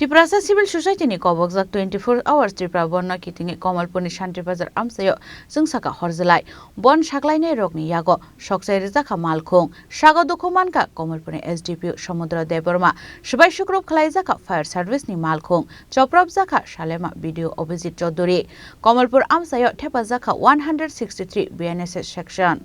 Tiprasa Civil Society ni Kobokjak 24 hours Tripura Bandh Kitingwi Kamalpur ni Santibajar Amchaio Chwngsakha Horjwlai Bon Saklainai Rokni Yago Rwjakha Malkhung Sago Dukho Mankha Kamalpur ni SDPO Samudra Debbarma Swbai Sukurubh Khlaijakha Fire Service ni Malkhung Choprobjakha Salema BDO Abhijit Chowdhury Kamalpur Amchaio Thepajakha 163 BNSS section.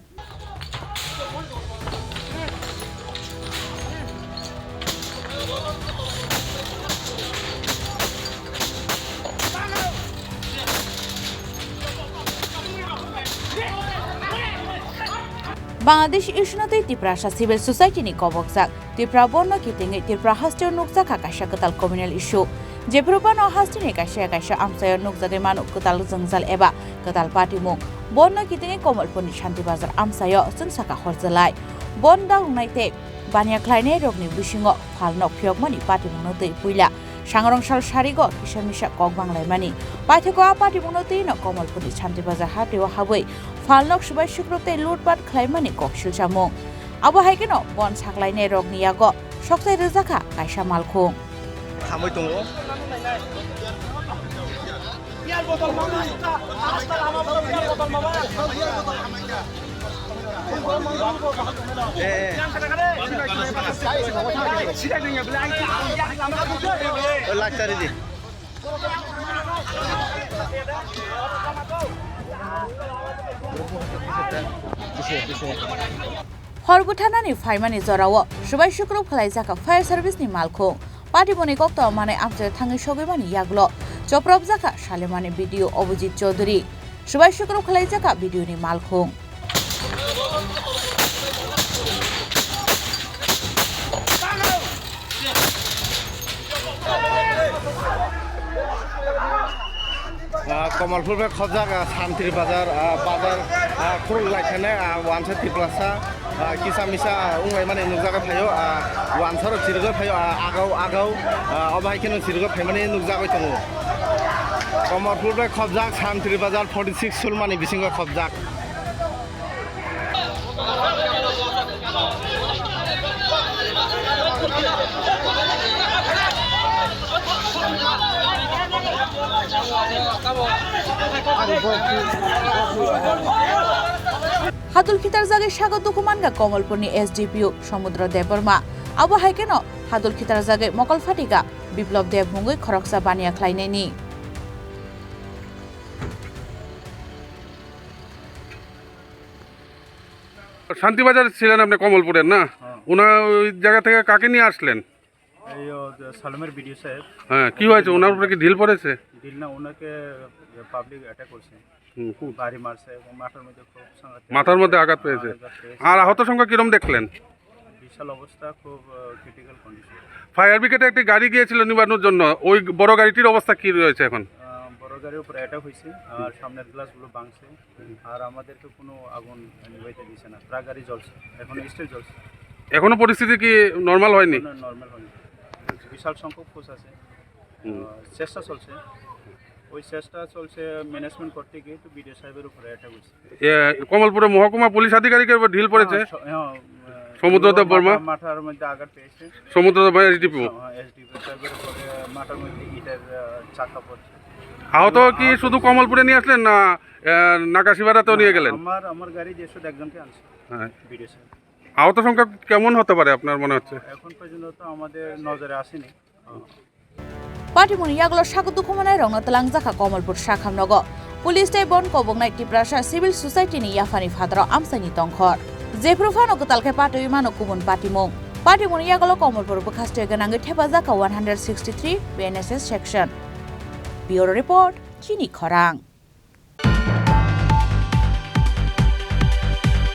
Bangladesh Ishnati Tiprasa Civil Society ni Kobokjak Tripura Bandh Kitingwi Tripura Hasteo Rwjakha kaisa ketal communal issue Jepropan hasti ni kaisa Amchaio Rwjakha manuk ketal jengjal eba ketal patimung Bandh Kitingwi Kamalpur ni Santibajar Amchaio Chwngsakha Horjwlai Bandh daungnai bania Khlaijakha Rokni bisingo phalnok phiokmani patimung tei puila Sangrong sal sarigo kisamisa kok banglaimani paitheko apatimung tei no Kamalpur ni Santirbajar hateo haboi Falnok Swbai Sukurubh tei lutpat khlaimani kok silchamung abo haikeno Bon Saklainai Rokni Yago Rwjakha kaisa Malkhung Hamoi tongo Horgutana ni faimani zorawo Swbai Sukurubh Khlaijakha Fire Service ni Malkhung Patiboni kokto mane Amchaio thangi sogimani Yago Choprobjakha Salema ni BDO Abhijit Chowdhury Swbai Sukurubh Khlaijakha BDO ni Malkhung Kamalpur Kobokjak Santirbajar Bazar Khorang Wansa Tiprasa Kisamisa Unglaimani Rwjakha Phayo Wansaro Sirgo Phayo Agau Abhijit Sirgo Phaimani Rwjakha tongo Kamalpur Kobokjak Santirbajar 46 sulmani bisingo Kobokjak Hadul Khitar Jage Sago Dukho Mankha Kamalpur ni SDPO Samudra Debbarma abo haikeno Hadul Khitar Jage Mokol Fatika Biplop Debmungui Khoroksa bania Khlaijakha ni Shantibazar ছিলেন আপনি কমলপুরের না ওনার ওই জায়গা থেকে কাকে নিয়ে আসলেন এই সালেমের ভিডিও সাহেব হ্যাঁ কি হয়েছে ওনার উপরে কি ঢিল পড়েছে দিল না ওনাকে পাবলিক অ্যাটাক করছে বাড়ি মারছে এবং মাথার মধ্যে খুব সাংঘাতিক মাথার মধ্যে আঘাত পেয়েছে আর আহত সংখ্যা কিরকম দেখলেন বিশাল অবস্থা খুব ক্রিটিক্যাল কন্ডিশন ফায়ার ব্রিগেডে একটি গাড়ি গিয়েছিল নিবানোর জন্য ওই বড় গাড়িটির অবস্থা কি রয়েছে এখন বড় গাড়ির উপরে অ্যাটাক হয়েছে আর সামনের গ্লাসগুলো ভাঙছে আর আমাদেরকে কোনো আগুন নিভাইতে দিছে না ট্রাক গাড়ি জ্বলছে এখন স্টিল জ্বলছে এখনো পরিস্থিতি কি নরমাল হয়নি নরমাল হয়নি বিশাল সংখ্যক ফোর্স আছে চেষ্টা চলছে ওই চেষ্টা চলছে ম্যানেজমেন্ট করতে গিয়ে তো বিডিও সাহেবের উপরে অ্যাটাক হয়েছে কমলপুরে মহকুমা পুলিশ আধিকারিকের উপর ঢিল পড়েছে সমুদ্র দেববর্মা মাথার মধ্যে আঘাত পেয়েছে সমুদ্র দেববর্মা SDPO সাহেবের উপরে মাথার মধ্যে ইটের চাকা পড়ছে আহত কি শুধু কমলপুরে নিয়ে আসলেন না নাকাশিবাড়াতেও নিয়ে গেলেন আমার গাড়ি যে শুধু একজনকে আনছে হ্যাঁ বিডিও সাহেব আহত সংখ্যা কেমন হতে পারে আপনার মনে হচ্ছে এখন পর্যন্ত তো আমাদের নজরে আসেনি Patimuni Yago Sago Dukho Manai Rwjakha Kamalpur Sakhamnogo Police tei Bon Koboknai Tiprasa Civil Society ni Yafani Phadro Amchaini Tongkhor Jeprofano Ketalke Patoi Mano Kubun Patimung Patimuni Yago Kamalpur Bukhaste Ganangi Thepajakha 163 BNSS section Bureau Report Chini Khorang